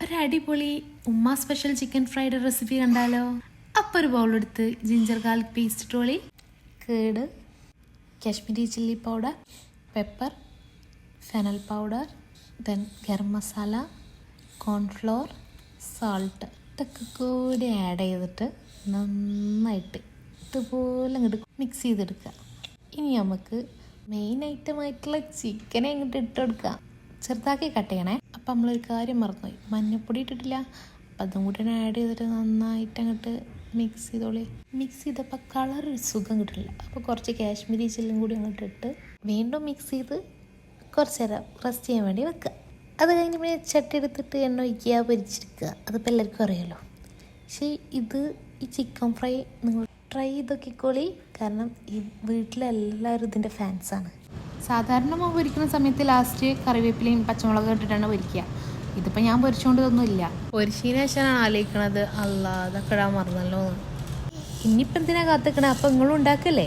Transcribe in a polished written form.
ഒരു അടിപൊളി ഉമ്മ സ്പെഷ്യൽ ചിക്കൻ ഫ്രൈഡ് റെസിപ്പി കണ്ടാലോ? അപ്പോൾ ഒരു ബൗളെടുത്ത് ജിഞ്ചർ ഗാർലിക് പേസ്റ്റ് ഇട്ടോളി, കേട്, Kashmiri chilli powder, pepper, fennel powder, then garam masala, cornflour, salt ഇതൊക്കെ കൂടി ആഡ് ചെയ്തിട്ട് നന്നായിട്ട് ഇതുപോലെ അങ്ങോട്ട് മിക്സ് ചെയ്തെടുക്കുക. ഇനി നമുക്ക് മെയിൻ ഐറ്റമായിട്ടുള്ള ചിക്കനെ അങ്ങോട്ട് ഇട്ടെടുക്കാം. ചെറുതാക്കി കട്ട് ചെയ്യണേ. അപ്പം നമ്മളൊരു കാര്യം മറന്നുപോയി, മഞ്ഞൾപ്പൊടി ഇട്ടിട്ടില്ല. അപ്പം അതും കൂടി ആഡ് ചെയ്തിട്ട് നന്നായിട്ട് അങ്ങോട്ട് മിക്സ് ചെയ്തോളി. മിക്സ് ചെയ്തപ്പോൾ കളറൊരു സുഖം കിട്ടില്ല. അപ്പോൾ കുറച്ച് കാശ്മീരി ചില്ലും കൂടി അങ്ങോട്ട് ഇട്ട് വീണ്ടും മിക്സ് ചെയ്ത് കുറച്ച് നേരം റെസ്റ്റ് ചെയ്യാൻ വേണ്ടി വെക്കുക. അത് കഴിഞ്ഞ് പിന്നെ ചട്ടി എടുത്തിട്ട് എണ്ണ ഒഴിക്കുക, പൊരിച്ചെടുക്കുക. അതിപ്പോൾ എല്ലാവർക്കും അറിയാമല്ലോ. പക്ഷേ ഈ ചിക്കൻ ഫ്രൈ നിങ്ങൾ ട്രൈ ചെയ്തൊക്കെക്കോളി. കാരണം ഈ വീട്ടിലെല്ലാവരും ഇതിൻ്റെ ഫാൻസാണ്. സാധാരണ മാവ് പൊരിക്കുന്ന സമയത്ത് ലാസ്റ്റ് കറിവേപ്പിലയും പച്ചമുളകും ഇട്ടിട്ടാണ് പൊരിക്കുക. ഇതിപ്പോൾ ഞാൻ പൊരിച്ചുകൊണ്ടതൊന്നുമില്ല. പൊരിച്ചതിന് ശേഷമാണ് ആലോചിക്കണത്, അതൊക്കെ ഇടാൻ മറന്നല്ലോ. ഇനിയിപ്പോൾ എന്തിനാ കാത്തിക്കണേ? അപ്പോൾ നിങ്ങളും ഉണ്ടാക്കല്ലേ.